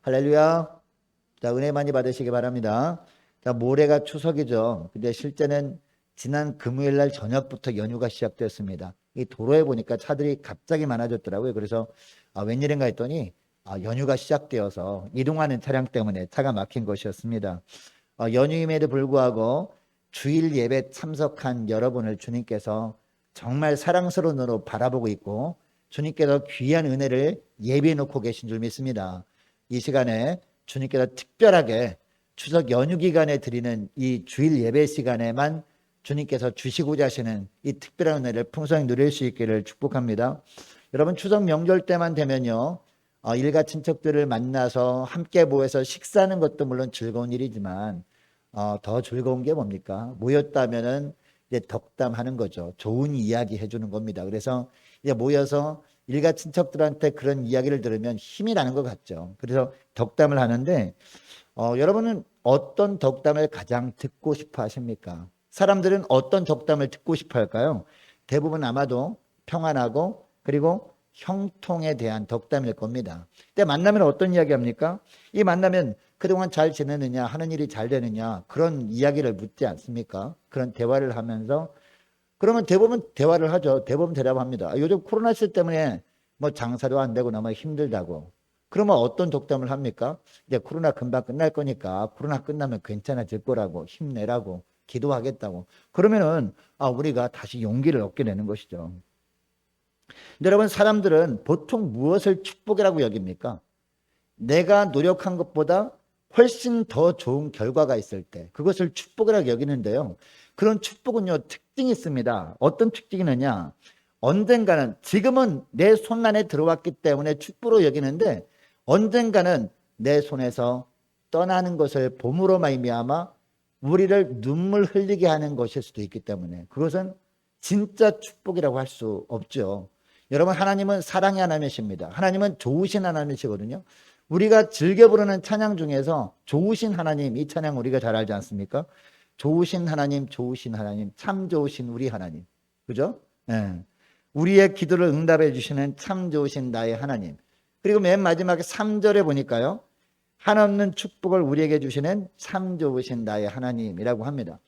할렐루야. 자, 은혜 많이 받으시기 바랍니다. 자, 모레가 추석이죠. 근데 실제는 지난 금요일 날 저녁부터 연휴가 시작됐습니다. 이 도로에 보니까 차들이 갑자기 많아졌더라고요. 그래서 웬일인가 했더니 연휴가 시작되어서 이동하는 차량 때문에 차가 막힌 것이었습니다. 연휴임에도 불구하고 주일 예배 참석한 여러분을 주님께서 정말 사랑스러운 눈으로 바라보고 있고 주님께서 귀한 은혜를 예비해 놓고 계신 줄 믿습니다. 이 시간에 주님께서 특별하게 추석 연휴 기간에 드리는 이 주일 예배 시간에만 주님께서 주시고자 하시는 이 특별한 은혜를 풍성히 누릴 수 있기를 축복합니다. 여러분, 추석 명절 때만 되면요, 일가 친척들을 만나서 함께 모여서 식사하는 것도 물론 즐거운 일이지만 더 즐거운 게 뭡니까? 모였다면은 이제 덕담하는 거죠. 좋은 이야기 해주는 겁니다. 그래서 이제 모여서 일가 친척들한테 그런 이야기를 들으면 힘이 나는 것 같죠. 그래서 덕담을 하는데 여러분은 어떤 덕담을 가장 듣고 싶어 하십니까? 사람들은 어떤 덕담을 듣고 싶어 할까요? 대부분 아마도 평안하고 그리고 형통에 대한 덕담일 겁니다. 근데 만나면 어떤 이야기 합니까? 이 만나면 그동안 잘 지내느냐, 하는 일이 잘 되느냐, 그런 이야기를 묻지 않습니까? 그런 대화를 하면서 그러면 대부분 대화를 하죠. 대부분 대답합니다. 요즘 코로나 시대 때문에 뭐 장사도 안 되고 너무 힘들다고. 그러면 어떤 덕담을 합니까? 이제 코로나 금방 끝날 거니까 코로나 끝나면 괜찮아질 거라고 힘내라고 기도하겠다고. 그러면은 우리가 다시 용기를 얻게 되는 것이죠. 근데 여러분, 사람들은 보통 무엇을 축복이라고 여깁니까? 내가 노력한 것보다 훨씬 더 좋은 결과가 있을 때 그것을 축복이라고 여기는데요. 그런 축복은요, 특징이 있습니다. 어떤 특징이 있느냐? 언젠가는, 지금은 내 손 안에 들어왔기 때문에 축복으로 여기는데 언젠가는 내 손에서 떠나는 것을 봄으로 말미암아 우리를 눈물 흘리게 하는 것일 수도 있기 때문에 그것은 진짜 축복이라고 할 수 없죠. 여러분, 하나님은 사랑의 하나님이십니다. 하나님은 좋으신 하나님이시거든요. 우리가 즐겨 부르는 찬양 중에서 좋으신 하나님, 이 찬양 우리가 잘 알지 않습니까? 좋으신 하나님, 좋으신 하나님, 참 좋으신 우리 하나님. 그죠? 예. 우리의 기도를 응답해 주시는 참 좋으신 나의 하나님. 그리고 맨 마지막에 3절에 보니까요, 한없는 축복을 우리에게 주시는 참 좋으신 나의 하나님이라고 합니다.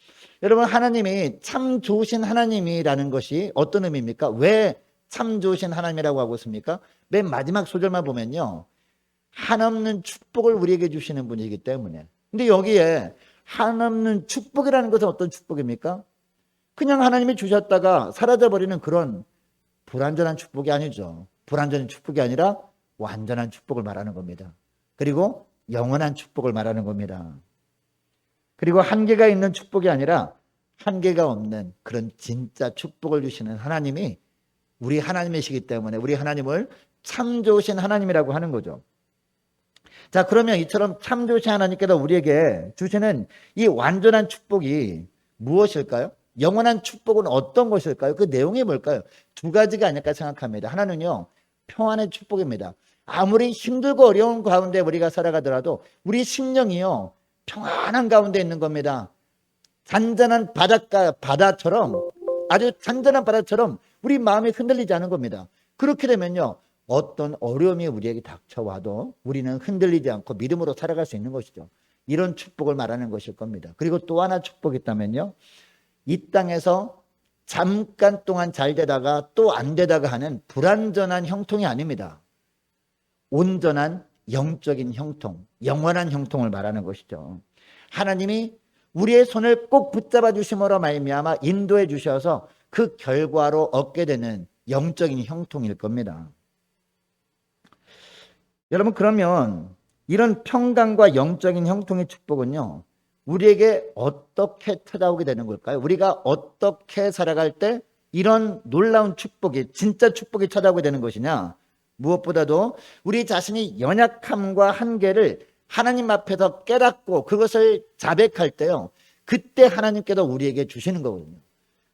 여러분, 하나님이 참 좋으신 하나님이라는 것이 어떤 의미입니까? 왜 참 좋으신 하나님이라고 하고 있습니까? 맨 마지막 소절만 보면요, 한없는 축복을 우리에게 주시는 분이기 때문에. 근데 여기에 한없는 축복이라는 것은 어떤 축복입니까? 그냥 하나님이 주셨다가 사라져버리는 그런 불완전한 축복이 아니죠. 불완전한 축복이 아니라 완전한 축복을 말하는 겁니다. 그리고 영원한 축복을 말하는 겁니다. 그리고 한계가 있는 축복이 아니라 한계가 없는 그런 진짜 축복을 주시는 하나님이 우리 하나님이시기 때문에 우리 하나님을 참 좋으신 하나님이라고 하는 거죠. 자, 그러면 이처럼 참 좋으신 하나님께서 우리에게 주시는 이 완전한 축복이 무엇일까요? 영원한 축복은 어떤 것일까요? 그 내용이 뭘까요? 두 가지가 아닐까 생각합니다. 하나는요, 평안의 축복입니다. 아무리 힘들고 어려운 가운데 우리가 살아가더라도 우리 심령이요, 평안한 가운데 있는 겁니다. 잔잔한 바다처럼, 아주 잔잔한 바다처럼 우리 마음이 흔들리지 않은 겁니다. 그렇게 되면요, 어떤 어려움이 우리에게 닥쳐와도 우리는 흔들리지 않고 믿음으로 살아갈 수 있는 것이죠. 이런 축복을 말하는 것일 겁니다. 그리고 또 하나 축복이 있다면요, 이 땅에서 잠깐 동안 잘 되다가 또 안 되다가 하는 불완전한 형통이 아닙니다. 온전한 영적인 형통, 영원한 형통을 말하는 것이죠. 하나님이 우리의 손을 꼭 붙잡아 주심으로 말미암아 인도해 주셔서 그 결과로 얻게 되는 영적인 형통일 겁니다. 여러분, 그러면 이런 평강과 영적인 형통의 축복은요, 우리에게 어떻게 찾아오게 되는 걸까요? 우리가 어떻게 살아갈 때 이런 놀라운 축복이, 진짜 축복이 찾아오게 되는 것이냐? 무엇보다도 우리 자신이 연약함과 한계를 하나님 앞에서 깨닫고 그것을 자백할 때요, 그때 하나님께서 우리에게 주시는 거거든요.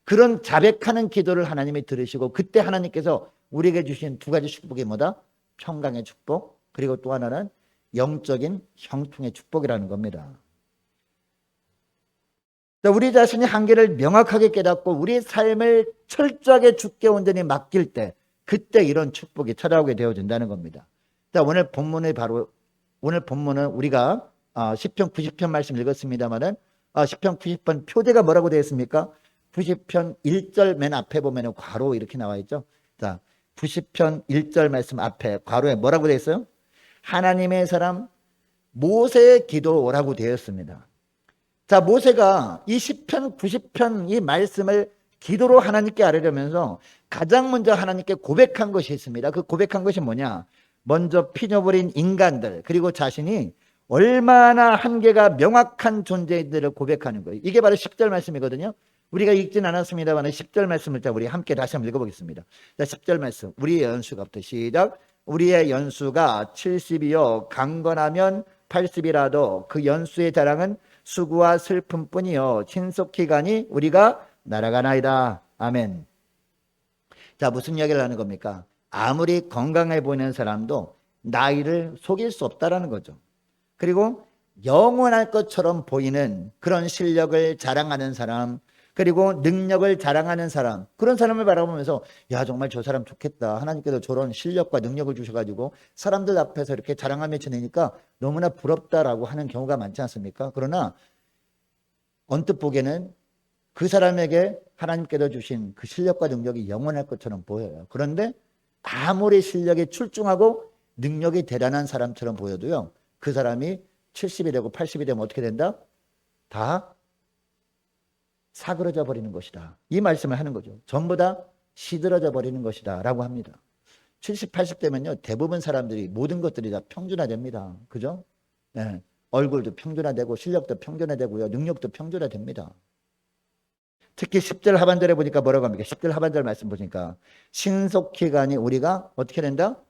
그런 자백하는 기도를 하나님이 들으시고 그때 하나님께서 우리에게 주신 두 가지 축복이 뭐다? 평강의 축복, 그리고 또 하나는 영적인 형통의 축복이라는 겁니다. 우리 자신이 한계를 명확하게 깨닫고 우리 삶을 철저하게 주께 온전히 맡길 때 그때 이런 축복이 찾아오게 되어진다는 겁니다. 오늘 본문의 바로 오늘 본문은 우리가 시편 90편 말씀 읽었습니다만은 시편 90편 표제가 뭐라고 되어 있습니까? 90편 1절 맨 앞에 보면은 괄호 이렇게 나와 있죠. 자, 90편 1절 말씀 앞에 괄호에 뭐라고 되어 있어요? 하나님의 사람 모세의 기도라고 되어 있습니다. 자, 모세가 이 시편 90편 이 말씀을 기도로 하나님께 아뢰려면서 가장 먼저 하나님께 고백한 것이 있습니다. 그 고백한 것이 뭐냐? 먼저 피녀버린 인간들, 그리고 자신이 얼마나 한계가 명확한 존재인지를 고백하는 거예요. 이게 바로 10절 말씀이거든요. 우리가 읽진 않았습니다만 10절 말씀을 우리 함께 다시 한번 읽어보겠습니다. 자, 10절 말씀. 우리의 연수가부터 시작. 우리의 연수가 70이요 강건하면 80이라도 그 연수의 자랑은 수고와 슬픔뿐이요 신속히 가니 우리가 날아가나이다. 아멘. 자, 무슨 이야기를 하는 겁니까? 아무리 건강해 보이는 사람도 나이를 속일 수 없다라는 거죠. 그리고 영원할 것처럼 보이는 그런 실력을 자랑하는 사람, 그리고 능력을 자랑하는 사람, 그런 사람을 바라보면서 야, 정말 저 사람 좋겠다. 하나님께서 저런 실력과 능력을 주셔가지고 사람들 앞에서 이렇게 자랑하며 지내니까 너무나 부럽다라고 하는 경우가 많지 않습니까? 그러나 언뜻 보기에는 그 사람에게 하나님께서 주신 그 실력과 능력이 영원할 것처럼 보여요. 그런데 아무리 실력이 출중하고 능력이 대단한 사람처럼 보여도요, 그 사람이 70이 되고 80이 되면 어떻게 된다? 다 사그러져 버리는 것이다. 이 말씀을 하는 거죠. 전부 다 시들어져 버리는 것이다 라고 합니다. 70, 80 되면요, 대부분 사람들이 모든 것들이 다 평준화됩니다. 그죠? 네. 얼굴도 평준화되고 실력도 평준화되고요, 능력도 평준화됩니다. 특히 10절 하반절에 보니까 뭐라고 합니까? 10절 하반절 말씀 보니까 신속히 가니 우리가 어떻게 된다?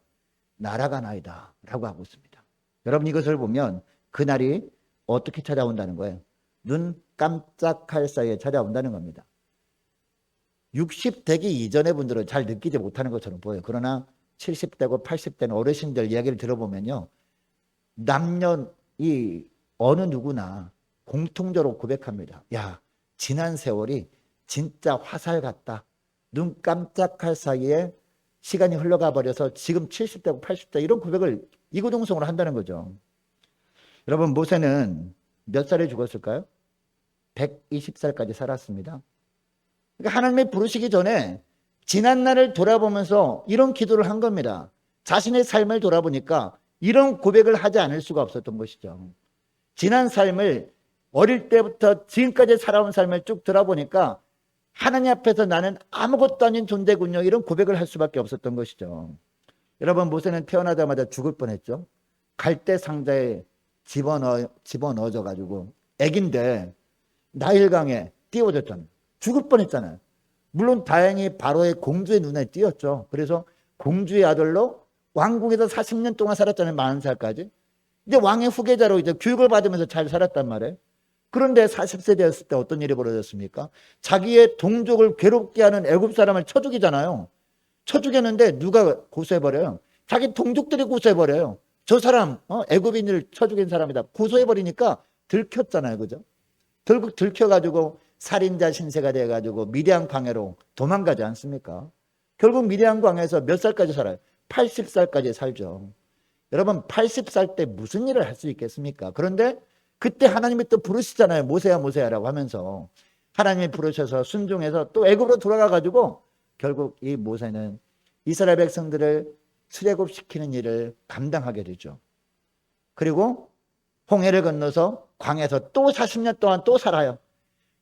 날아가나이다 라고 하고 있습니다. 여러분, 이것을 보면 그날이 어떻게 찾아온다는 거예요? 눈 깜짝할 사이에 찾아온다는 겁니다. 60 되기 이전의 분들은 잘 느끼지 못하는 것처럼 보여요. 그러나 70되고 80되는 어르신들 이야기를 들어보면요, 남녀 이 어느 누구나 공통적으로 고백합니다. 야, 지난 세월이 진짜 화살 같다. 눈 깜짝할 사이에 시간이 흘러가 버려서 지금 70대고 80대 이런 고백을 이구동성으로 한다는 거죠. 여러분, 모세는 몇 살에 죽었을까요? 120살까지 살았습니다. 그러니까 하나님이 부르시기 전에 지난 날을 돌아보면서 이런 기도를 한 겁니다. 자신의 삶을 돌아보니까 이런 고백을 하지 않을 수가 없었던 것이죠. 지난 삶을 어릴 때부터 지금까지 살아온 삶을 쭉 돌아보니까 하나님 앞에서 나는 아무것도 아닌 존재군요, 이런 고백을 할 수밖에 없었던 것이죠. 여러분, 모세는 태어나자마자 죽을 뻔했죠. 갈대 상자에 집어넣어져 가지고 애긴데 나일강에 띄워졌잖아요. 죽을 뻔했잖아요. 물론 다행히 바로의 공주의 눈에 띄었죠. 그래서 공주의 아들로 왕궁에서 40년 동안 살았잖아요. 40살까지. 이제 왕의 후계자로 이제 교육을 받으면서 잘 살았단 말이에요. 그런데 40세 되었을 때 어떤 일이 벌어졌습니까? 자기의 동족을 괴롭게 하는 애굽 사람을 쳐 죽이잖아요. 쳐 죽였는데 누가 고소해버려요? 자기 동족들이 고소해버려요. 저 사람 애굽인을 쳐 죽인 사람이다 고소해버리니까 들켰잖아요. 그죠? 결국 들켜가지고 살인자 신세가 돼가지고 미디안 광야로 도망가지 않습니까? 결국 미디안 광야에서 몇 살까지 살아요? 80살까지 살죠. 여러분, 80살 때 무슨 일을 할 수 있겠습니까? 그런데 그때 하나님이 또 부르시잖아요. 모세야 모세야라고 하면서 하나님이 부르셔서 순종해서 또 애굽으로 돌아가가지고 결국 이 모세는 이스라엘 백성들을 출애굽시키는 일을 감당하게 되죠. 그리고 홍해를 건너서 광야에서 또 40년 동안 또 살아요.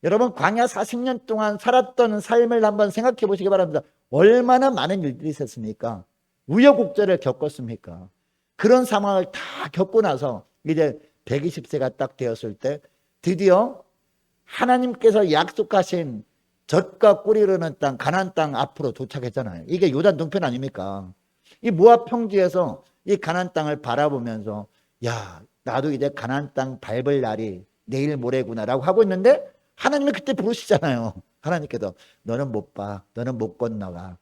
여러분, 광야 40년 동안 살았던 삶을 한번 생각해 보시기 바랍니다. 얼마나 많은 일들이 있었습니까? 우여곡절을 겪었습니까? 그런 상황을 다 겪고 나서 이제 120세가 딱 되었을 때 드디어 하나님께서 약속하신 젖과 꿀이 흐르는 땅, 가나안 땅 앞으로 도착했잖아요. 이게 요단 동편 아닙니까? 이 모압 평지에서 이 가나안 땅을 바라보면서 야, 나도 이제 가나안 땅 밟을 날이 내일 모레구나라고 하고 있는데 하나님이 그때 부르시잖아요. 하나님께서 너는 못 봐, 너는 못 건너가,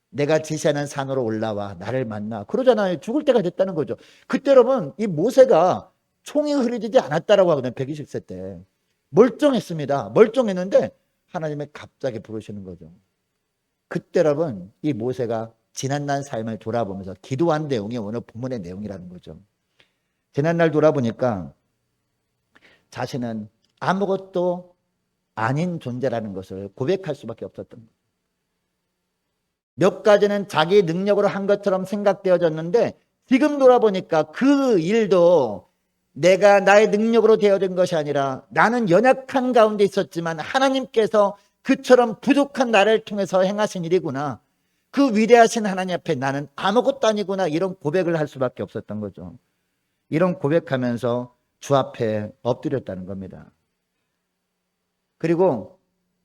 내가 지시하는 산으로 올라와 나를 만나, 그러잖아요. 죽을 때가 됐다는 거죠. 그때 여러분, 이 모세가 총이 흐려지지 않았다라고 하거든요. 120세 때 멀쩡했습니다. 멀쩡했는데 하나님이 갑자기 부르시는 거죠. 그때 여러분, 이 모세가 지난날 삶을 돌아보면서 기도한 내용이 오늘 본문의 내용이라는 거죠. 지난날 돌아보니까 자신은 아무것도 아닌 존재라는 것을 고백할 수밖에 없었던 거예요. 몇 가지는 자기 능력으로 한 것처럼 생각되어졌는데 지금 돌아보니까 그 일도 내가 나의 능력으로 되어진 것이 아니라 나는 연약한 가운데 있었지만 하나님께서 그처럼 부족한 나를 통해서 행하신 일이구나. 그 위대하신 하나님 앞에 나는 아무것도 아니구나. 이런 고백을 할 수밖에 없었던 거죠. 이런 고백하면서 주 앞에 엎드렸다는 겁니다. 그리고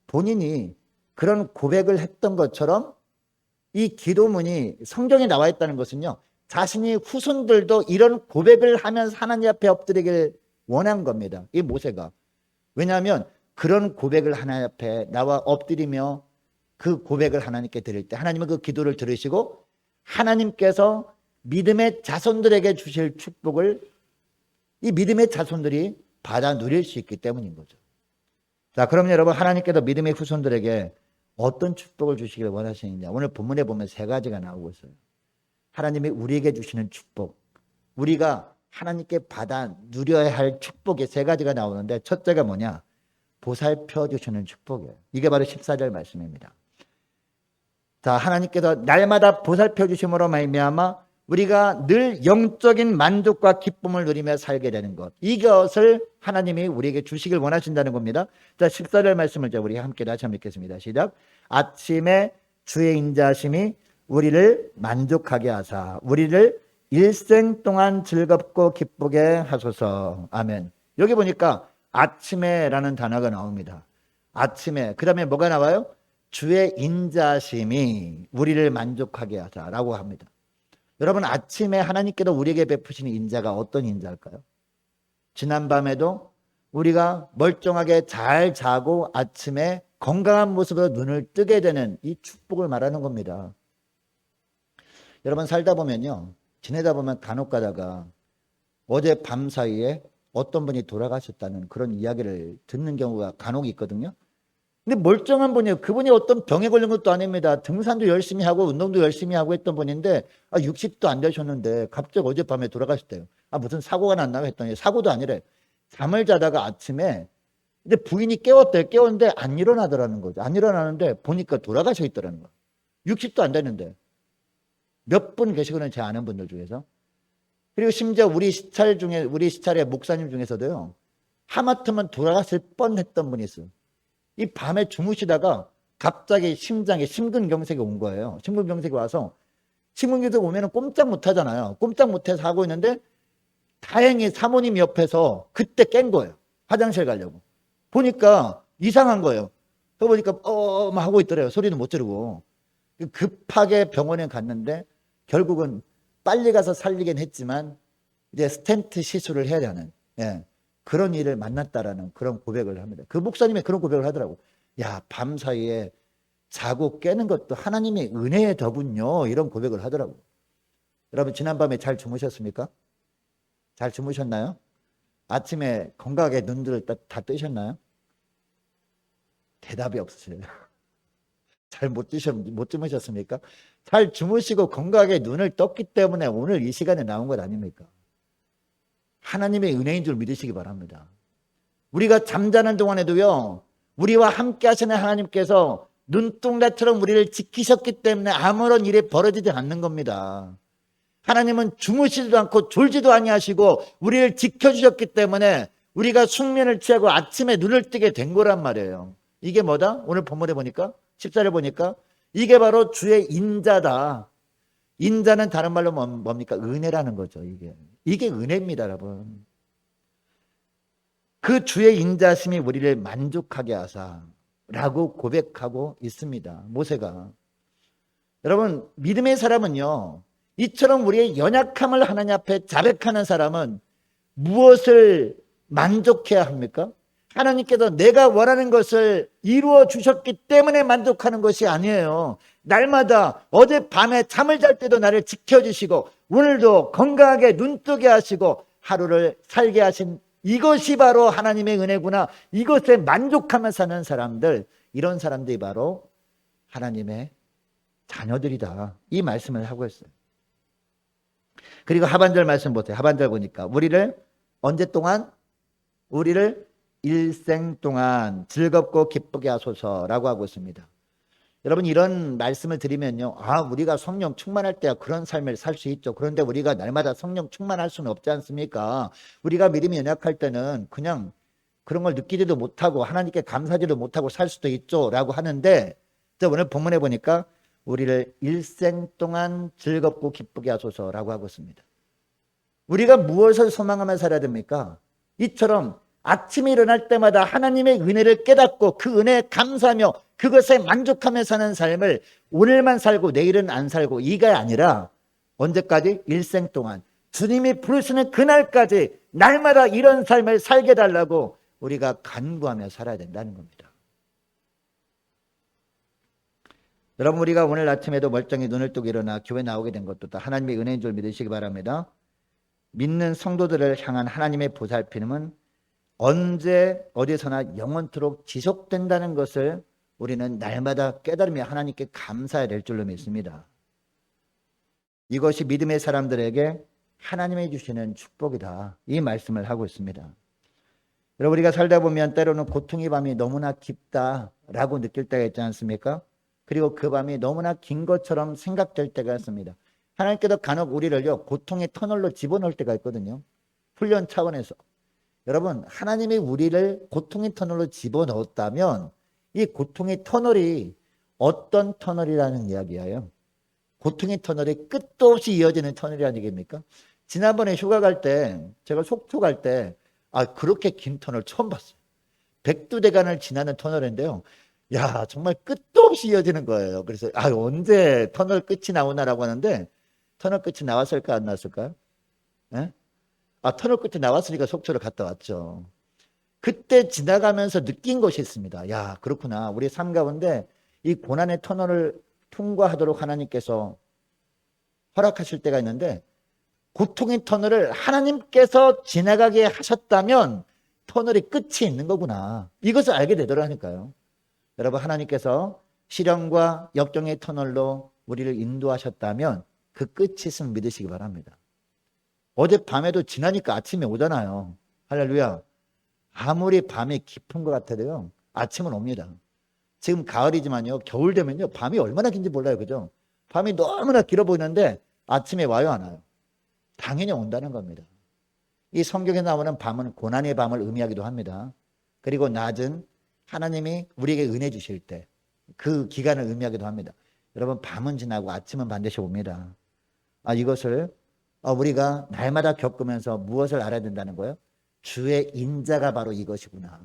본인이 그런 고백을 했던 것처럼 이 기도문이 성경에 나와 있다는 것은요, 자신이 후손들도 이런 고백을 하면서 하나님 앞에 엎드리길 원한 겁니다. 이 모세가. 왜냐하면 그런 고백을 하나님 앞에 나와 엎드리며 그 고백을 하나님께 드릴 때 하나님은 그 기도를 들으시고 하나님께서 믿음의 자손들에게 주실 축복을 이 믿음의 자손들이 받아 누릴 수 있기 때문인 거죠. 자, 그럼 여러분, 하나님께서 믿음의 후손들에게 어떤 축복을 주시길 원하시느냐. 오늘 본문에 보면 세 가지가 나오고 있어요. 하나님이 우리에게 주시는 축복, 우리가 하나님께 받아 누려야 할 축복이 세 가지가 나오는데 첫째가 뭐냐? 보살펴 주시는 축복이에요. 이게 바로 14절 말씀입니다. 자, 하나님께서 날마다 보살펴 주심으로 말미암아 우리가 늘 영적인 만족과 기쁨을 누리며 살게 되는 것, 이것을 하나님이 우리에게 주시길 원하신다는 겁니다. 자, 14절 말씀을 우리 함께 다시 한번 읽겠습니다. 시작. 아침에 주의 인자하심이 우리를 만족하게 하사 우리를 일생 동안 즐겁고 기쁘게 하소서. 아멘. 여기 보니까 아침에라는 단어가 나옵니다. 아침에. 그 다음에 뭐가 나와요? 주의 인자하심이 우리를 만족하게 하사라고 합니다. 여러분, 아침에 하나님께서 우리에게 베푸시는 인자가 어떤 인자일까요? 지난밤에도 우리가 멀쩡하게 잘 자고 아침에 건강한 모습으로 눈을 뜨게 되는 이 축복을 말하는 겁니다. 여러분, 살다 보면요, 지내다 보면 간혹 가다가 어제 밤 사이에 어떤 분이 돌아가셨다는 그런 이야기를 듣는 경우가 간혹 있거든요. 근데 멀쩡한 분이에요. 그분이 어떤 병에 걸린 것도 아닙니다. 등산도 열심히 하고 운동도 열심히 하고 했던 분인데 60도 안 되셨는데 갑자기 어젯밤에 돌아가셨대요. 무슨 사고가 났나 했더니 사고도 아니래. 잠을 자다가 아침에 근데 부인이 깨웠대요. 깨웠는데 안 일어나더라는 거죠. 안 일어나는데 보니까 돌아가셔 있더라는 거예요. 60도 안 되는데. 몇 분 계시거든요. 제 아는 분들 중에서. 그리고 심지어 우리 시찰의 목사님 중에서도요, 하마터면 돌아갔을 뻔했던 분이 있어요. 이 밤에 주무시다가 갑자기 심장에 심근경색이 온 거예요. 심근경색이 와서 심근경색 오면 꼼짝 못 하잖아요. 꼼짝 못해서 하고 있는데 다행히 사모님 옆에서 그때 깬 거예요. 화장실 가려고. 보니까 이상한 거예요. 또 보니까 막 하고 있더래요. 소리는 못 지르고. 급하게 병원에 갔는데 결국은 빨리 가서 살리긴 했지만 이제 스텐트 시술을 해야 하는, 그런 일을 만났다라는 그런 고백을 합니다. 그 목사님이 그런 고백을 하더라고. 야, 밤 사이에 자고 깨는 것도 하나님의 은혜의 덕분요. 이런 고백을 하더라고. 여러분, 지난밤에 잘 주무셨습니까? 잘 주무셨나요? 아침에 건강하게 눈들을 다 뜨셨나요? 대답이 없으세요. 잘 못 주무셨습니까? 잘 주무시고 건강하게 눈을 떴기 때문에 오늘 이 시간에 나온 것 아닙니까? 하나님의 은혜인 줄 믿으시기 바랍니다. 우리가 잠자는 동안에도요, 우리와 함께 하시는 하나님께서 눈동자처럼 우리를 지키셨기 때문에 아무런 일이 벌어지지 않는 겁니다. 하나님은 주무시지도 않고 졸지도 아니하시고 우리를 지켜주셨기 때문에 우리가 숙면을 취하고 아침에 눈을 뜨게 된 거란 말이에요. 이게 뭐다? 오늘 본문에 보니까 14절 보니까 이게 바로 주의 인자다. 인자는 다른 말로 뭡니까? 은혜라는 거죠. 이게 은혜입니다, 여러분. 그 주의 인자심이 우리를 만족하게 하사라고 고백하고 있습니다. 모세가. 여러분, 믿음의 사람은요, 이처럼 우리의 연약함을 하나님 앞에 자백하는 사람은 무엇을 만족해야 합니까? 하나님께서 내가 원하는 것을 이루어 주셨기 때문에 만족하는 것이 아니에요. 날마다 어젯밤에 잠을 잘 때도 나를 지켜주시고 오늘도 건강하게 눈뜨게 하시고 하루를 살게 하신 이것이 바로 하나님의 은혜구나. 이것에 만족하며 사는 사람들, 이런 사람들이 바로 하나님의 자녀들이다. 이 말씀을 하고 있어요. 그리고 하반절 말씀 보세요. 하반절 보니까 우리를 언제 동안? 우리를 일생 동안 즐겁고 기쁘게 하소서라고 하고 있습니다. 여러분 이런 말씀을 드리면요. 우리가 성령 충만할 때야 그런 삶을 살 수 있죠. 그런데 우리가 날마다 성령 충만할 수는 없지 않습니까? 우리가 믿음이 연약할 때는 그냥 그런 걸 느끼지도 못하고 하나님께 감사하지도 못하고 살 수도 있죠 라고 하는데 오늘 본문에 보니까 우리를 일생 동안 즐겁고 기쁘게 하소서라고 하고 있습니다. 우리가 무엇을 소망하며 살아야 됩니까? 이처럼 아침에 일어날 때마다 하나님의 은혜를 깨닫고 그 은혜에 감사하며 그것에 만족하며 사는 삶을 오늘만 살고 내일은 안 살고 이가 아니라 언제까지? 일생 동안 주님이 부르시는 그날까지 날마다 이런 삶을 살게 달라고 우리가 간구하며 살아야 된다는 겁니다. 여러분 우리가 오늘 아침에도 멀쩡히 눈을 뜨고 일어나 교회 나오게 된 것도 다 하나님의 은혜인 줄 믿으시기 바랍니다. 믿는 성도들을 향한 하나님의 보살핌은 언제 어디서나 영원토록 지속된다는 것을 우리는 날마다 깨달으며 하나님께 감사해야 될 줄로 믿습니다. 이것이 믿음의 사람들에게 하나님이 주시는 축복이다. 이 말씀을 하고 있습니다. 여러분 우리가 살다 보면 때로는 고통의 밤이 너무나 깊다라고 느낄 때가 있지 않습니까? 그리고 그 밤이 너무나 긴 것처럼 생각될 때가 있습니다. 하나님께서 간혹 우리를요 고통의 터널로 집어넣을 때가 있거든요. 훈련 차원에서. 여러분 하나님이 우리를 고통의 터널로 집어넣었다면 이 고통의 터널이 어떤 터널이라는 이야기예요? 고통의 터널이 끝도 없이 이어지는 터널이라는 얘기입니까? 지난번에 휴가 갈 때 제가 속초 갈 때 그렇게 긴 터널 처음 봤어요. 백두대간을 지나는 터널인데요. 야 정말 끝도 없이 이어지는 거예요. 그래서 언제 터널 끝이 나오나라고 하는데 터널 끝이 나왔을까 안 나왔을까요? 예? 터널 끝에 나왔으니까 속초를 갔다 왔죠. 그때 지나가면서 느낀 것이 있습니다. 야 그렇구나. 우리 삶 가운데 이 고난의 터널을 통과하도록 하나님께서 허락하실 때가 있는데 고통의 터널을 하나님께서 지나가게 하셨다면 터널이 끝이 있는 거구나. 이것을 알게 되더라니까요. 여러분 하나님께서 시련과 역경의 터널로 우리를 인도하셨다면 그 끝이 있으면 믿으시기 바랍니다. 어젯밤에도 지나니까 아침에 오잖아요. 할렐루야. 아무리 밤이 깊은 것 같아도요 아침은 옵니다. 지금 가을이지만요 겨울 되면요 밤이 얼마나 긴지 몰라요. 그죠? 밤이 너무나 길어 보이는데 아침에 와요 안 와요? 당연히 온다는 겁니다. 이 성경에 나오는 밤은 고난의 밤을 의미하기도 합니다. 그리고 낮은 하나님이 우리에게 은혜 주실 때 그 기간을 의미하기도 합니다. 여러분 밤은 지나고 아침은 반드시 옵니다. 이것을 우리가 날마다 겪으면서 무엇을 알아야 된다는 거예요? 주의 인자가 바로 이것이구나.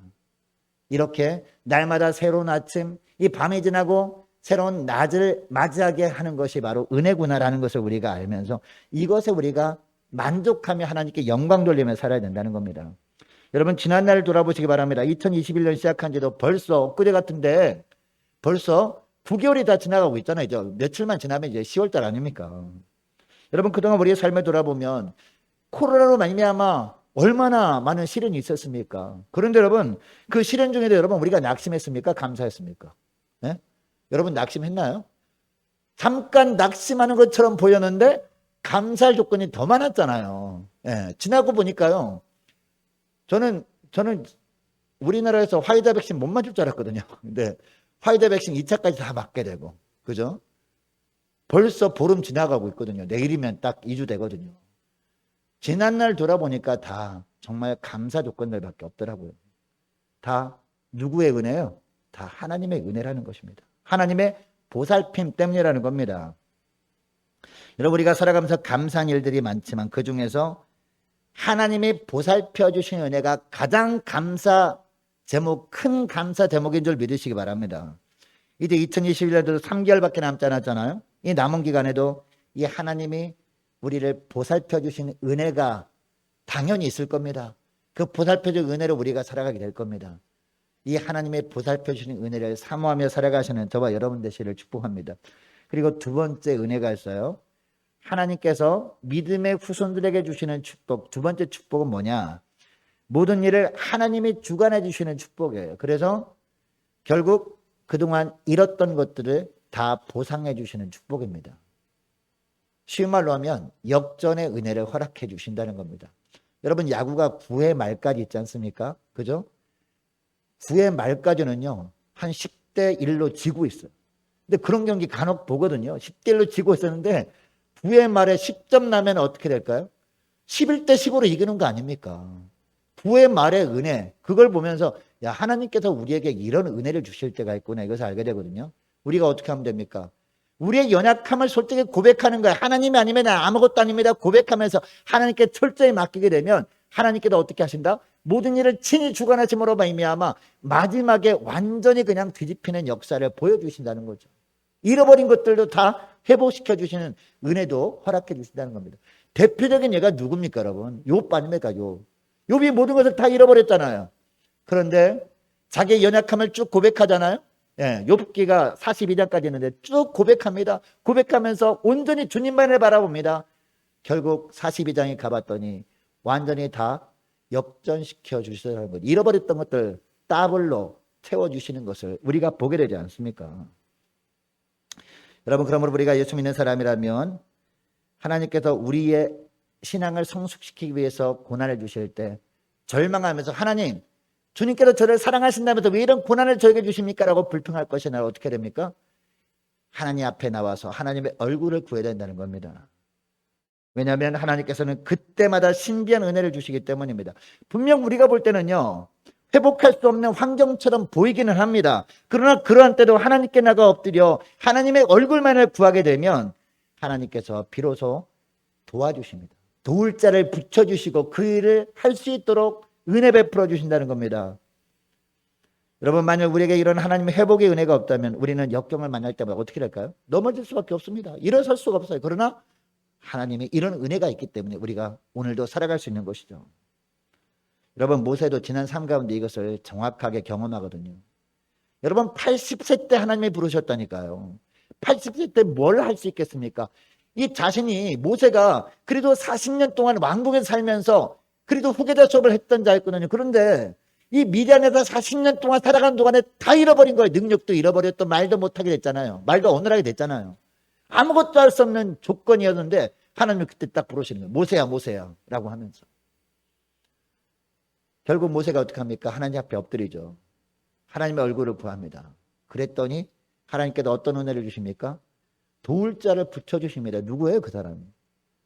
이렇게 날마다 새로운 아침, 이 밤이 지나고 새로운 낮을 맞이하게 하는 것이 바로 은혜구나라는 것을 우리가 알면서 이것에 우리가 만족하며 하나님께 영광 돌리며 살아야 된다는 겁니다. 여러분 지난날을 돌아보시기 바랍니다. 2021년 시작한 지도 벌써 엊그제 같은데 벌써 9개월이 다 지나가고 있잖아요. 이제 며칠만 지나면 이제 10월달 아닙니까? 여러분 그동안 우리의 삶을 돌아보면 코로나로 말미암아 얼마나 많은 시련이 있었습니까? 그런데 여러분 그 시련 중에도 여러분 우리가 낙심했습니까? 감사했습니까? 네? 여러분 낙심했나요? 잠깐 낙심하는 것처럼 보였는데 감사할 조건이 더 많았잖아요. 네, 지나고 보니까요. 저는 우리나라에서 화이자 백신 못 맞을 줄 알았거든요. 근데 화이자 백신 2차까지 다 맞게 되고, 그죠? 벌써 보름 지나가고 있거든요. 내일이면 딱 2주 되거든요. 지난날 돌아보니까 다 정말 감사 조건들밖에 없더라고요. 다 누구의 은혜요? 다 하나님의 은혜라는 것입니다. 하나님의 보살핌 때문이라는 겁니다. 여러분 우리가 살아가면서 감사한 일들이 많지만 그 중에서 하나님이 보살펴 주신 은혜가 가장 감사 제목, 큰 감사 제목인 줄 믿으시기 바랍니다. 이제 2021년도 3개월밖에 남지 않았잖아요. 이 남은 기간에도 이 하나님이 우리를 보살펴 주신 은혜가 당연히 있을 겁니다. 그 보살펴 준 은혜로 우리가 살아가게 될 겁니다. 이 하나님의 보살펴 주신 은혜를 사모하며 살아가시는 저와 여러분 되시기를 축복합니다. 그리고 두 번째 은혜가 있어요. 하나님께서 믿음의 후손들에게 주시는 축복. 두 번째 축복은 뭐냐? 모든 일을 하나님이 주관해 주시는 축복이에요. 그래서 결국 그동안 잃었던 것들을 다 보상해 주시는 축복입니다. 쉬운 말로 하면 역전의 은혜를 허락해 주신다는 겁니다. 여러분, 야구가 9회 말까지 있지 않습니까? 그죠? 9회 말까지는요, 한 10대 1로 지고 있어요. 근데 그런 경기 간혹 보거든요. 10대 1로 지고 있었는데 9회 말에 10점 나면 어떻게 될까요? 11대 10으로 이기는 거 아닙니까? 9회 말의 은혜, 그걸 보면서 야, 하나님께서 우리에게 이런 은혜를 주실 때가 있구나, 이것을 알게 되거든요. 우리가 어떻게 하면 됩니까? 우리의 연약함을 솔직히 고백하는 거예요. 하나님이 아니면 나 아무것도 아닙니다 고백하면서 하나님께 철저히 맡기게 되면 하나님께서 어떻게 하신다? 모든 일을 친히 주관하심으로 말미암아 마지막에 완전히 그냥 뒤집히는 역사를 보여주신다는 거죠. 잃어버린 것들도 다 회복시켜 주시는 은혜도 허락해 주신다는 겁니다. 대표적인 예가 누굽니까, 여러분? 욥 아닙니까? 욥이 모든 것을 다 잃어버렸잖아요. 그런데 자기의 연약함을 쭉 고백하잖아요. 예, 욥기가 42장까지 있는데 쭉 고백합니다. 고백하면서 온전히 주님만을 바라봅니다. 결국 42장에 가봤더니 완전히 다 역전시켜 주시는 것, 잃어버렸던 것들 더블로 채워주시는 것을 우리가 보게 되지 않습니까? 여러분, 그러므로 우리가 예수 믿는 사람이라면 하나님께서 우리의 신앙을 성숙시키기 위해서 고난을 주실 때 절망하면서 하나님, 주님께서 저를 사랑하신다면서 왜 이런 고난을 저에게 주십니까? 라고 불평할 것이 아니라 어떻게 됩니까? 하나님 앞에 나와서 하나님의 얼굴을 구해야 된다는 겁니다. 왜냐하면 하나님께서는 그때마다 신비한 은혜를 주시기 때문입니다. 분명 우리가 볼 때는요, 회복할 수 없는 환경처럼 보이기는 합니다. 그러나 그러한 때도 하나님께 나가 엎드려 하나님의 얼굴만을 구하게 되면 하나님께서 비로소 도와주십니다. 도울 자를 붙여주시고 그 일을 할 수 있도록 은혜 베풀어 주신다는 겁니다. 여러분, 만약 우리에게 이런 하나님의 회복의 은혜가 없다면 우리는 역경을 만날 때마다 어떻게 될까요? 넘어질 수밖에 없습니다. 일어설 수가 없어요. 그러나 하나님의 이런 은혜가 있기 때문에 우리가 오늘도 살아갈 수 있는 것이죠. 여러분, 모세도 지난 삶 가운데 이것을 정확하게 경험하거든요. 여러분, 80세 때 하나님이 부르셨다니까요. 80세 때 뭘 할 수 있겠습니까? 이 자신이, 모세가 그래도 40년 동안 왕국에서 살면서 그래도 후계자 수업을 했던 자였거든요. 그런데 이 미디안에서 40년 동안 살아가는 동안에 다 잃어버린 거예요. 능력도 잃어버렸고 말도 못하게 됐잖아요. 말도 어눌하게 됐잖아요. 아무것도 할 수 없는 조건이었는데 하나님이 그때 딱 부르시는 거예요. 모세야, 모세야 라고 하면서. 결국 모세가 어떻게 합니까? 하나님 앞에 엎드리죠. 하나님의 얼굴을 구합니다. 그랬더니 하나님께서 어떤 은혜를 주십니까? 도울 자를 붙여주십니다. 누구예요, 그 사람이?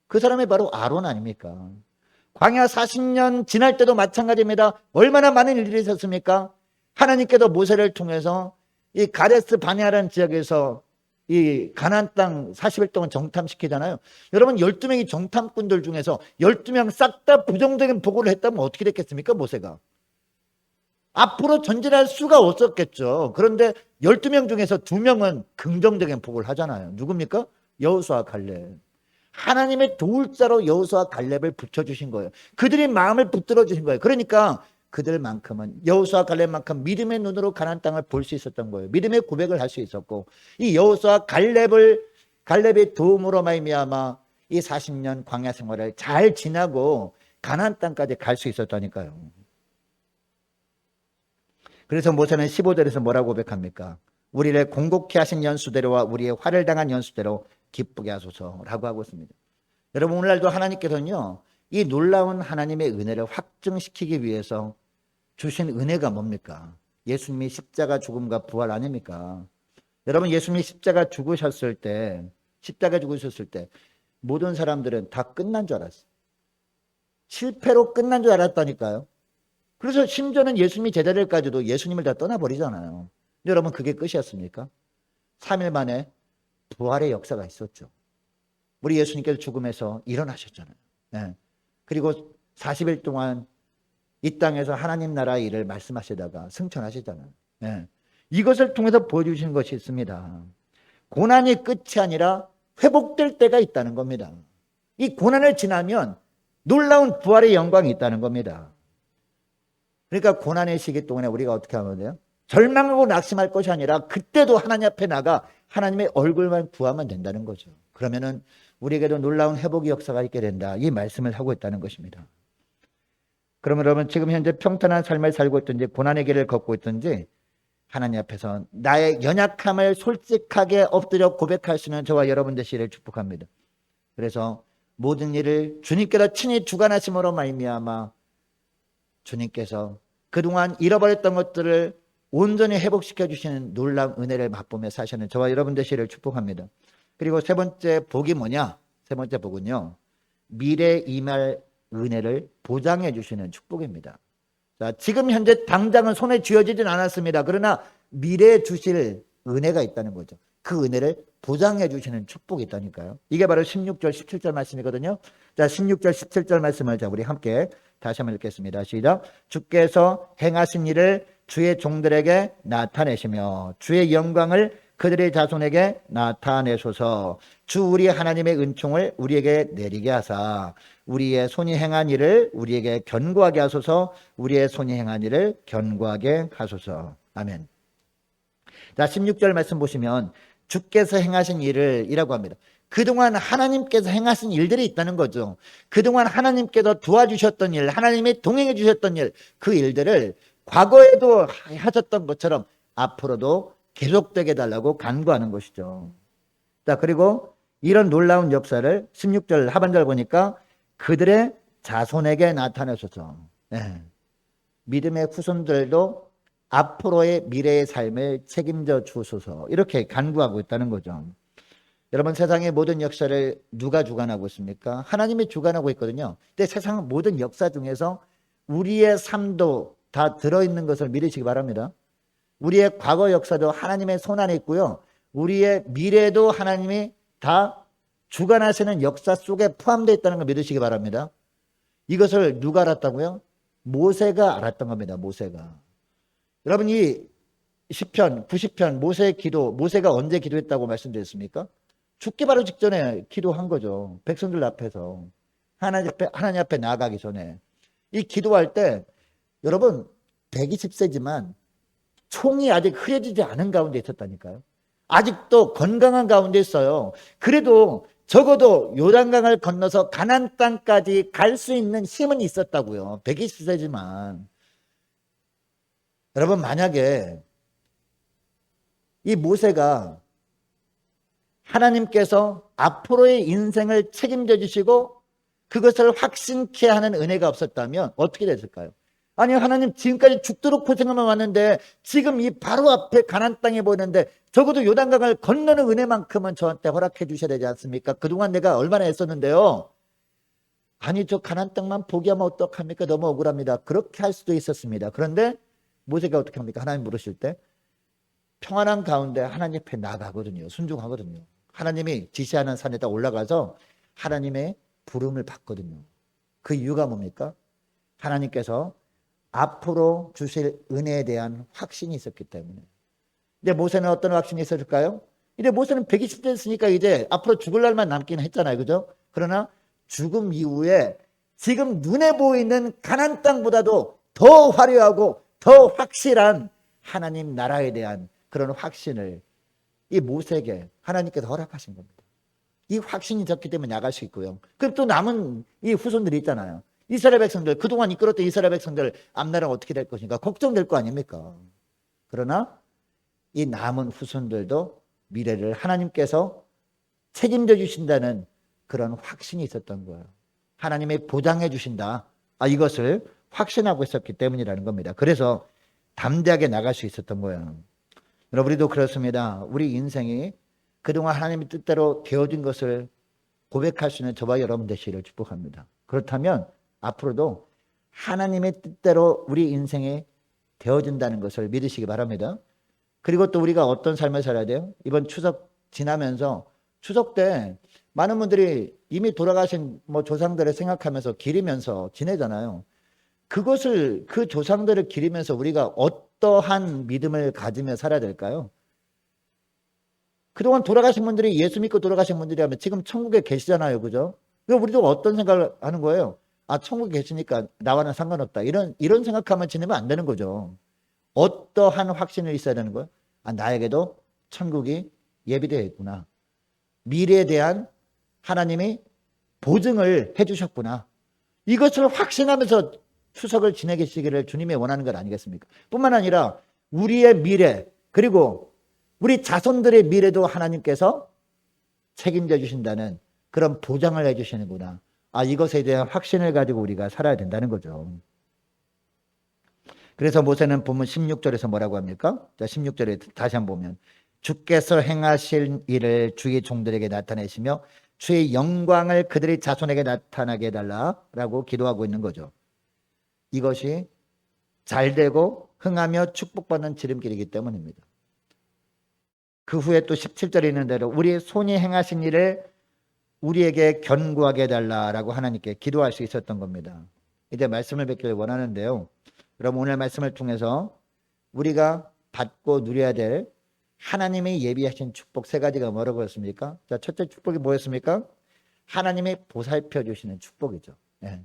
그 사람이 바로 아론 아닙니까? 광야 40년 지날 때도 마찬가지입니다. 얼마나 많은 일들이 있었습니까? 하나님께서 모세를 통해서 이 가데스 바네아라는 지역에서 이 가나안 땅 40일 동안 정탐시키잖아요. 여러분, 12명이 정탐꾼들 중에서 12명 싹 다 부정적인 보고를 했다면 어떻게 됐겠습니까, 모세가? 앞으로 전진할 수가 없었겠죠. 그런데 12명 중에서 2명은 긍정적인 보고를 하잖아요. 누굽니까? 여호수아 갈렙. 하나님의 도울 자로 여호수아 갈렙을 붙여주신 거예요. 그들이 마음을 붙들어 주신 거예요. 그러니까 그들만큼은, 여호수아 갈렙만큼 믿음의 눈으로 가나안 땅을 볼 수 있었던 거예요. 믿음의 고백을 할 수 있었고, 이 여호수아 갈렙의 도움으로 말미암아 이 40년 광야 생활을 잘 지나고 가나안 땅까지 갈 수 있었다니까요. 그래서 모세는 15절에서 뭐라고 고백합니까? 우리를 공곡케 하신 연수대로와 우리의 화를 당한 연수대로 기쁘게 하소서라고 하고 있습니다. 여러분, 오늘날도 하나님께서는요, 이 놀라운 하나님의 은혜를 확증시키기 위해서 주신 은혜가 뭡니까? 예수님이 십자가 죽음과 부활 아닙니까? 여러분, 예수님이 십자가 죽으셨을 때 모든 사람들은 다 끝난 줄 알았어요. 실패로 끝난 줄 알았다니까요. 그래서 심지어는 예수님이 제자들까지도 예수님을 다 떠나버리잖아요. 근데 여러분, 그게 끝이었습니까? 3일 만에 부활의 역사가 있었죠. 우리 예수님께서 죽음에서 일어나셨잖아요. 네. 그리고 40일 동안 이 땅에서 하나님 나라 일을 말씀하시다가 승천하시잖아요. 네. 이것을 통해서 보여주시는 것이 있습니다. 고난이 끝이 아니라 회복될 때가 있다는 겁니다. 이 고난을 지나면 놀라운 부활의 영광이 있다는 겁니다. 그러니까 고난의 시기 동안에 우리가 어떻게 하면 돼요? 절망하고 낙심할 것이 아니라 그때도 하나님 앞에 나가 하나님의 얼굴만 구하면 된다는 거죠. 그러면은 우리에게도 놀라운 회복의 역사가 있게 된다, 이 말씀을 하고 있다는 것입니다. 그러면 여러분, 지금 현재 평탄한 삶을 살고 있든지 고난의 길을 걷고 있든지 하나님 앞에서 나의 연약함을 솔직하게 엎드려 고백할 수 있는 저와 여러분 되시기를 축복합니다. 그래서 모든 일을 주님께서 친히 주관하심으로 말미암아 주님께서 그동안 잃어버렸던 것들을 온전히 회복시켜 주시는 놀라운 은혜를 맛보며 사시는 저와 여러분 되시기를 축복합니다. 그리고 세 번째 복이 뭐냐? 세 번째 복은요, 미래에 임할 은혜를 보장해 주시는 축복입니다. 자, 지금 현재 당장은 손에 쥐어지진 않았습니다. 그러나 미래에 주실 은혜가 있다는 거죠. 그 은혜를 보장해 주시는 축복이 있다니까요. 이게 바로 16절 17절 말씀이거든요. 자, 16절 17절 말씀을 자 우리 함께 다시 한번 읽겠습니다. 시작. 주께서 행하신 일을 주의 종들에게 나타내시며 주의 영광을 그들의 자손에게 나타내소서. 주 우리 하나님의 은총을 우리에게 내리게 하사 우리의 손이 행한 일을 우리에게 견고하게 하소서. 우리의 손이 행한 일을 견고하게 하소서. 아멘. 자, 16절 말씀 보시면 주께서 행하신 일을 이라고 합니다. 그동안 하나님께서 행하신 일들이 있다는 거죠. 그동안 하나님께서 도와주셨던 일, 하나님이 동행해 주셨던 일, 그 일들을 과거에도 하셨던 것처럼 앞으로도 계속되게 해달라고 간구하는 것이죠. 자, 그리고 이런 놀라운 역사를 16절 하반절 보니까 그들의 자손에게 나타내소서. 네. 믿음의 후손들도 앞으로의 미래의 삶을 책임져 주소서. 이렇게 간구하고 있다는 거죠. 여러분, 세상의 모든 역사를 누가 주관하고 있습니까? 하나님이 주관하고 있거든요. 근데 세상 모든 역사 중에서 우리의 삶도 다 들어있는 것을 믿으시기 바랍니다. 우리의 과거 역사도 하나님의 손 안에 있고요. 우리의 미래도 하나님이 다 주관하시는 역사 속에 포함되어 있다는 걸 믿으시기 바랍니다. 이것을 누가 알았다고요? 모세가 알았던 겁니다. 모세가. 여러분, 이 시편 90편 모세의 기도, 모세가 언제 기도했다고 말씀드렸습니까? 죽기 바로 직전에 기도한 거죠. 백성들 앞에서 하나님 앞에 나아가기 전에. 이 기도할 때 여러분 120세지만 총이 아직 흐려지지 않은 가운데 있었다니까요. 아직도 건강한 가운데 있어요. 그래도 적어도 요단강을 건너서 가나안 땅까지 갈 수 있는 힘은 있었다고요. 120세지만. 여러분, 만약에 이 모세가 하나님께서 앞으로의 인생을 책임져 주시고 그것을 확신케 하는 은혜가 없었다면 어떻게 됐을까요? 아니, 하나님 지금까지 죽도록 고생하며 왔는데 지금 이 바로 앞에 가나안 땅이 보이는데 적어도 요단강을 건너는 은혜만큼은 저한테 허락해 주셔야 되지 않습니까? 그동안 내가 얼마나 애썼는데요. 아니, 저 가나안 땅만 포기하면 어떡합니까? 너무 억울합니다. 그렇게 할 수도 있었습니다. 그런데 모세가 어떻게 합니까? 하나님 물으실 때 평안한 가운데 하나님 앞에 나가거든요. 순종하거든요. 하나님이 지시하는 산에다 올라가서 하나님의 부름을 받거든요. 그 이유가 뭡니까? 하나님께서 앞으로 주실 은혜에 대한 확신이 있었기 때문에. 근데 모세는 어떤 확신이 있었을까요? 이제 모세는 120세 됐으니까 이제 앞으로 죽을 날만 남긴 했잖아요. 그죠? 그러나 죽음 이후에 지금 눈에 보이는 가나안 땅보다도 더 화려하고 더 확실한 하나님 나라에 대한 그런 확신을 이 모세에게 하나님께서 허락하신 겁니다. 이 확신이 있었기 때문에 나갈 수 있고요. 그럼 또 남은 이 후손들이 있잖아요. 이스라엘 백성들, 그동안 이끌었던 이스라엘 백성들 앞날은 어떻게 될 것인가 걱정될 거 아닙니까? 그러나 이 남은 후손들도 미래를 하나님께서 책임져 주신다는 그런 확신이 있었던 거예요. 하나님이 보장해 주신다. 이것을 확신하고 있었기 때문이라는 겁니다. 그래서 담대하게 나갈 수 있었던 거예요. 여러분, 우리도 그렇습니다. 우리 인생이 그동안 하나님의 뜻대로 되어진 것을 고백할 수 있는 저와 여러분 되시기를 축복합니다. 그렇다면 앞으로도 하나님의 뜻대로 우리 인생이 되어진다는 것을 믿으시기 바랍니다. 그리고 또 우리가 어떤 삶을 살아야 돼요? 이번 추석 지나면서 추석 때 많은 분들이 이미 돌아가신 조상들을 생각하면서 기리면서 지내잖아요. 그것을, 그 조상들을 기리면서 우리가 어떠한 믿음을 가지며 살아야 될까요? 그동안 돌아가신 분들이, 예수 믿고 돌아가신 분들이라면 지금 천국에 계시잖아요. 그죠? 그럼 우리도 어떤 생각을 하는 거예요? 천국에 계시니까 나와는 상관없다. 이런 생각하면 지내면 안 되는 거죠. 어떠한 확신을 있어야 되는 거예요? 나에게도 천국이 예비되어 있구나. 미래에 대한 하나님이 보증을 해주셨구나. 이것을 확신하면서 추석을 지내시기를 주님이 원하는 것 아니겠습니까? 뿐만 아니라 우리의 미래, 그리고 우리 자손들의 미래도 하나님께서 책임져 주신다는 그런 보장을 해주시는구나. 이것에 대한 확신을 가지고 우리가 살아야 된다는 거죠. 그래서 모세는 본문 16절에서 뭐라고 합니까? 자, 16절에 다시 한번 보면 주께서 행하실 일을 주의 종들에게 나타내시며 주의 영광을 그들의 자손에게 나타나게 해달라라고 기도하고 있는 거죠. 이것이 잘되고 흥하며 축복받는 지름길이기 때문입니다. 그 후에 또 17절에 있는 대로 우리 손이 행하신 일을 우리에게 견고하게 해달라라고 하나님께 기도할 수 있었던 겁니다. 이제 말씀을 뵙기를 원하는데요. 그럼 오늘 말씀을 통해서 우리가 받고 누려야 될 하나님이 예비하신 축복 세 가지가 뭐라고 했습니까? 자, 첫째 축복이 뭐였습니까? 하나님이 보살펴 주시는 축복이죠. 예.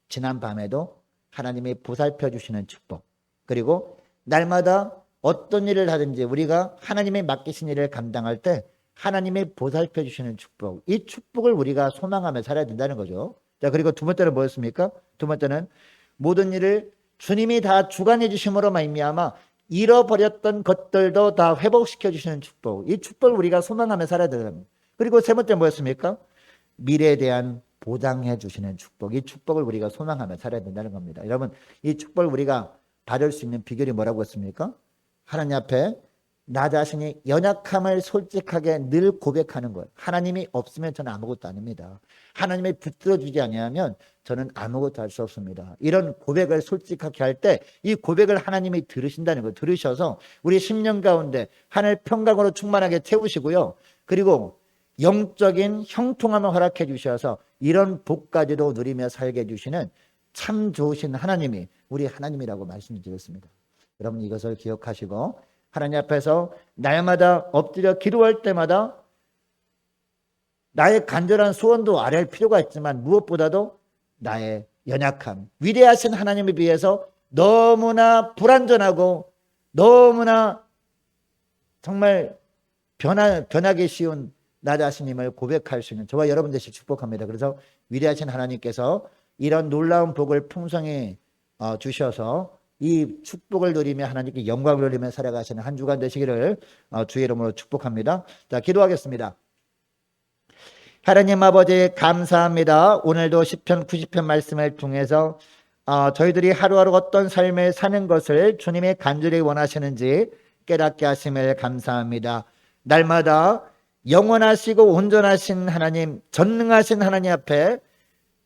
지난 밤에도 하나님이 보살펴 주시는 축복. 그리고 날마다 어떤 일을 하든지 우리가 하나님이 맡기신 일을 감당할 때 하나님이 보살펴 주시는 축복. 이 축복을 우리가 소망하며 살아야 된다는 거죠. 자, 그리고 두 번째는 뭐였습니까? 두 번째는 모든 일을 주님이 다 주관해 주심으로 말미암아 잃어버렸던 것들도 다 회복시켜 주시는 축복. 이 축복을 우리가 소망하며 살아야 된다는 겁니다. 그리고 세 번째 뭐였습니까? 미래에 대한 보장해 주시는 축복. 이 축복을 우리가 소망하며 살아야 된다는 겁니다. 여러분, 이 축복을 우리가 받을 수 있는 비결이 뭐라고 했습니까? 하나님 앞에 나 자신이 연약함을 솔직하게 늘 고백하는 것. 하나님이 없으면 저는 아무것도 아닙니다. 하나님이 붙들어주지 아니하면 저는 아무것도 할 수 없습니다. 이런 고백을 솔직하게 할 때 이 고백을 하나님이 들으신다는 거. 들으셔서 우리 심령 가운데 하늘 평강으로 충만하게 채우시고요. 그리고 영적인 형통함을 허락해 주셔서 이런 복까지도 누리며 살게 해주시는 참 좋으신 하나님이 우리 하나님이라고 말씀드렸습니다. 여러분, 이것을 기억하시고 하나님 앞에서 날마다 엎드려 기도할 때마다 나의 간절한 소원도 아뢰할 필요가 있지만 무엇보다도 나의 연약함, 위대하신 하나님에 비해서 너무나 불완전하고 너무나 정말 변하기 쉬운 나 자신임을 고백할 수 있는 저와 여러분 되시길 축복합니다. 그래서 위대하신 하나님께서 이런 놀라운 복을 풍성히 주셔서 이 축복을 누리며 하나님께 영광을 누리며 살아가시는 한 주간 되시기를 주의 이름으로 축복합니다. 자, 기도하겠습니다. 하나님 아버지 감사합니다. 오늘도 시편 90편 말씀을 통해서 저희들이 하루하루 어떤 삶을 사는 것을 주님이 간절히 원하시는지 깨닫게 하심을 감사합니다. 날마다 영원하시고 온전하신 하나님, 전능하신 하나님 앞에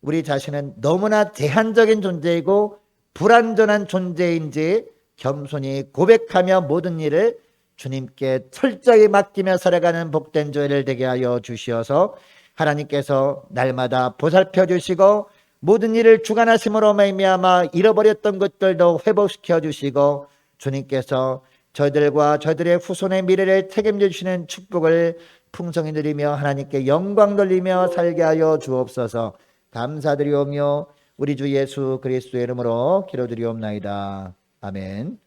우리 자신은 너무나 제한적인 존재이고 불완전한 존재인지 겸손히 고백하며 모든 일을 주님께 철저히 맡기며 살아가는 복된 저희를 되게 하여 주시어서 하나님께서 날마다 보살펴 주시고 모든 일을 주관하심으로 말미암아 잃어버렸던 것들도 회복시켜 주시고 주님께서 저희들과 저희들의 후손의 미래를 책임져 주시는 축복을 풍성히 누리며 하나님께 영광 돌리며 살게 하여 주옵소서. 감사드리오며 우리 주 예수 그리스도의 이름으로 기도드리옵나이다. 아멘.